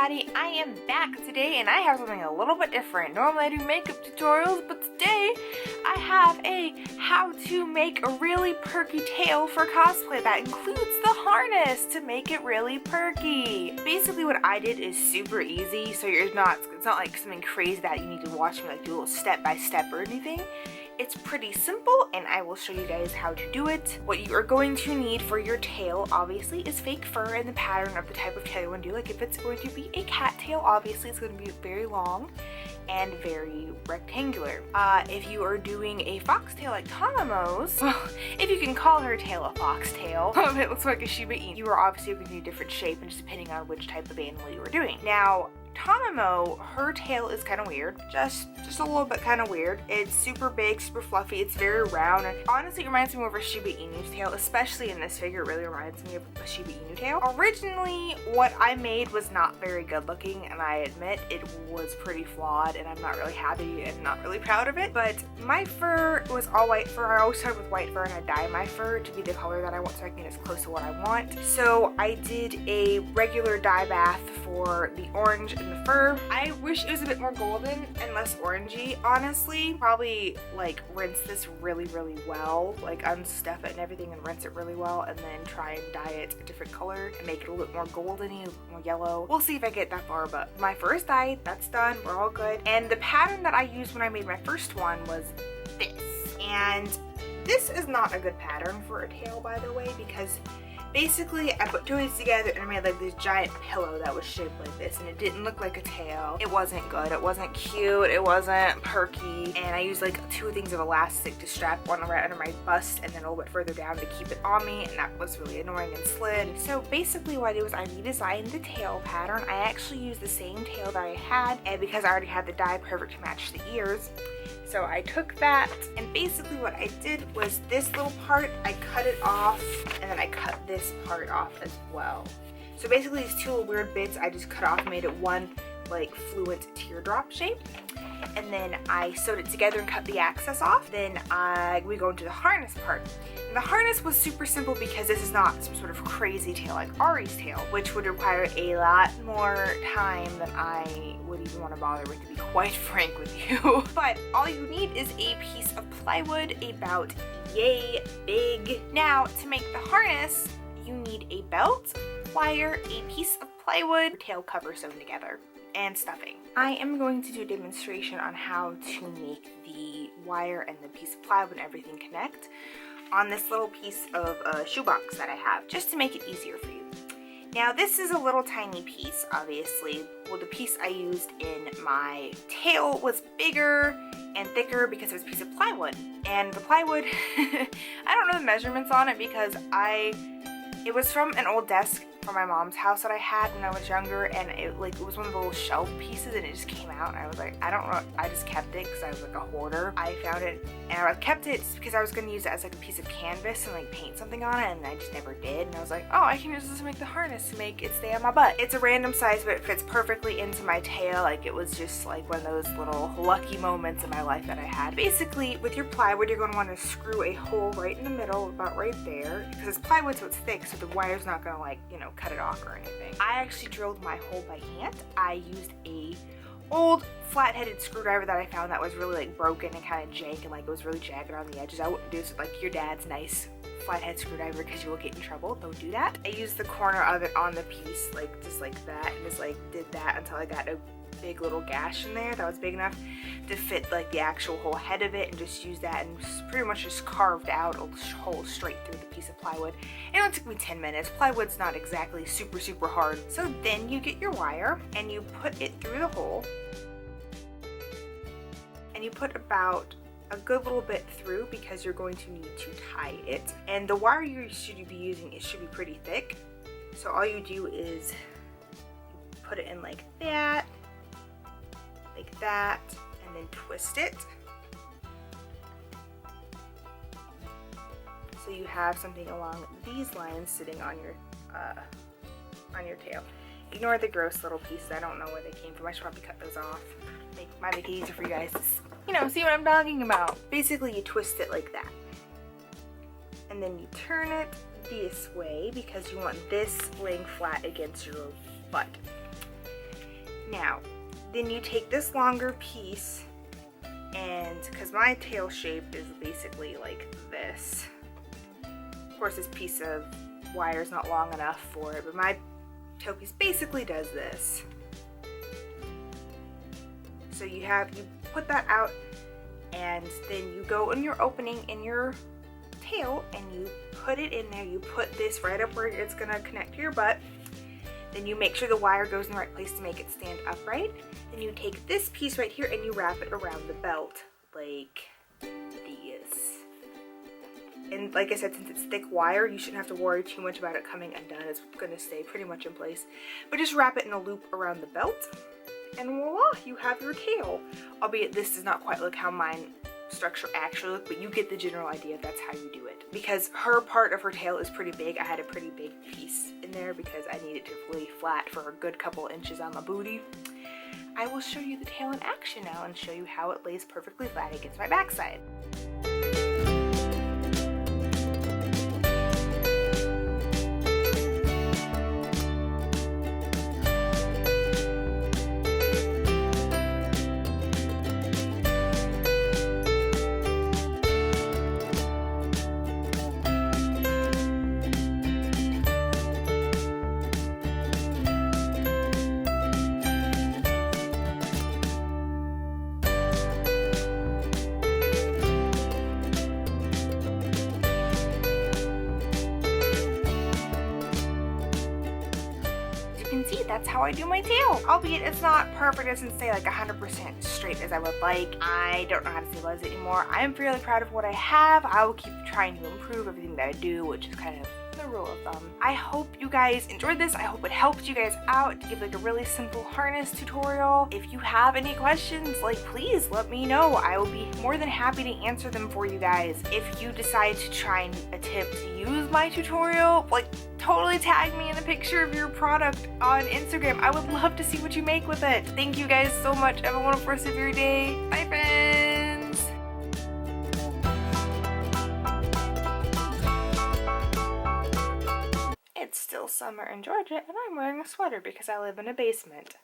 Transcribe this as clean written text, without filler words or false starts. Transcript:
everybody, I am back today and I have something a little bit different. Normally I do makeup tutorials, but today I have a how to make a really perky tail for cosplay that includes the harness to make it really perky. Basically what I did is super easy, so it's not like something crazy that you need to watch me like do a little step by step or anything. It's pretty simple and I will show you guys how to do it. What you are going to need for your tail obviously is fake fur and the pattern of the type of tail you want to do. Like if it's going to be a cat tail, obviously it's going to be very long and very rectangular. If you are doing a foxtail like Tamamo's, well, if you can call her tail a foxtail, it looks like a Shiba Inu. You are obviously going to need a different shape and just depending on which type of animal you are doing. Now, Tamamo, her tail is kind of weird, just a little bit kind of weird. It's super big, super fluffy, it's very round, and honestly it reminds me more of a Shiba Inu's tail, especially in this figure. It really reminds me of a Shiba Inu tail. Originally, what I made was not very good looking, and I admit it was pretty flawed, and I'm not really happy and not really proud of it, but my fur was all white fur. I always start with white fur, and I dye my fur to be the color that I want so I can get as close to what I want. So I did a regular dye bath for the orange and the fur. I wish it was a bit more golden and less orangey, honestly. Probably like rinse this really well, like unstuff it and everything and rinse it really well, and then try and dye it a different color and make it a little bit more goldeny, more yellow. We'll see if I get that far, but my first dye, that's done, we're all good. And the pattern that I used when I made my first one was this. And this is not a good pattern for a tail, by the way, because basically, I put two of these together and I made like this giant pillow that was shaped like this, and it didn't look like a tail. It wasn't good, it wasn't cute, it wasn't perky, and I used like two things of elastic to strap one right under my bust and then a little bit further down to keep it on me, and that was really annoying and slid. So basically what I did was I redesigned the tail pattern. I actually used the same tail that I had, and because I already had the dye perfect to match the ears, so I took that, and basically what I did was this little part, I cut it off, and then I cut this part off as well. So basically these two little weird bits I just cut off and made it one like fluent teardrop shape. And then I sewed it together and cut the excess off. Then we go into the harness part. And the harness was super simple because this is not some sort of crazy tail like Ari's tail, which would require a lot more time than I would even want to bother with, to be quite frank with you. But all you need is a piece of plywood about yay big. Now, to make the harness, you need a belt, wire, a piece of plywood, tail cover sewn together, and stuffing. I am going to do a demonstration on how to make the wire and the piece of plywood and everything connect on this little piece of shoebox that I have, just to make it easier for you. Now this is a little tiny piece, obviously. Well, the piece I used in my tail was bigger and thicker because it was a piece of plywood. And the plywood, I don't know the measurements on it because it was from an old desk from my mom's house that I had when I was younger, and it was one of the little shelf pieces, and it just came out, and I was like, I don't know, I just kept it because I was like a hoarder. I found it and I kept it because I was going to use it as like a piece of canvas and like paint something on it, and I just never did. And I was like, oh, I can use this to make the harness to make it stay on my butt. It's a random size, but it fits perfectly into my tail. Like it was just like one of those little lucky moments in my life that I had. Basically, with your plywood, you're going to want to screw a hole right in the middle, about right there, because it's plywood, so it's thick, so the wire's not going to like, you know, cut it off or anything. I actually drilled my hole by hand. I used a old flat-headed screwdriver that I found that was really like broken and kind of jank, and like it was really jagged on the edges. I wouldn't do this with like your dad's nice flathead screwdriver because you will get in trouble. Don't do that. I used the corner of it on the piece, like just like that, and just like did that until I got a big little gash in there that was big enough to fit like the actual whole head of it, and just used that and pretty much just carved out a hole straight through the piece of plywood. It only took me 10 minutes. Plywood's not exactly super hard. So then you get your wire and you put it through the hole, and you put about a good little bit through because you're going to need to tie it. And the wire you should be using, it should be pretty thick. So all you do is put it in like that, and then twist it. So you have something along these lines sitting on your tail. Ignore the gross little pieces. I don't know where they came from. I should probably cut those off. Might make it easier for you guys to, you know, see what I'm talking about. Basically, you twist it like that. And then you turn it this way because you want this laying flat against your butt. Now, then you take this longer piece, and because my tail shape is basically like this. Of course, this piece of wire is not long enough for it, but my tail piece basically does this. So you put that out, and then you go in your opening in your tail and you put it in there. You put this right up where it's gonna connect to your butt. Then you make sure the wire goes in the right place to make it stand upright. Then you take this piece right here and you wrap it around the belt like this. And like I said, since it's thick wire, you shouldn't have to worry too much about it coming undone. It's gonna stay pretty much in place. But just wrap it in a loop around the belt, and voila, you have your tail. Albeit this does not quite look how mine structure actually look, but you get the general idea. That's how you do it. Because her part of her tail is pretty big, I had a pretty big piece in there because I need it to lay flat for a good couple inches on my booty. I will show you the tail in action now and show you how it lays perfectly flat against my backside. See, that's how I do my tail. Albeit it's not perfect, it doesn't stay like 100% straight as I would like. I don't know how to stabilize it anymore. I am fairly proud of what I have. I will keep trying to improve everything that I do, which is kind of the rule of thumb. I hope you guys enjoyed this. I hope it helped you guys out to give like a really simple harness tutorial. If you have any questions, like please let me know. I will be more than happy to answer them for you guys. If you decide to try and attempt to use my tutorial, like totally tag me in a picture of your product on Instagram. I would love to see what you make with it. Thank you guys so much. Have a wonderful rest of your day. Bye friends! It's still summer in Georgia and I'm wearing a sweater because I live in a basement.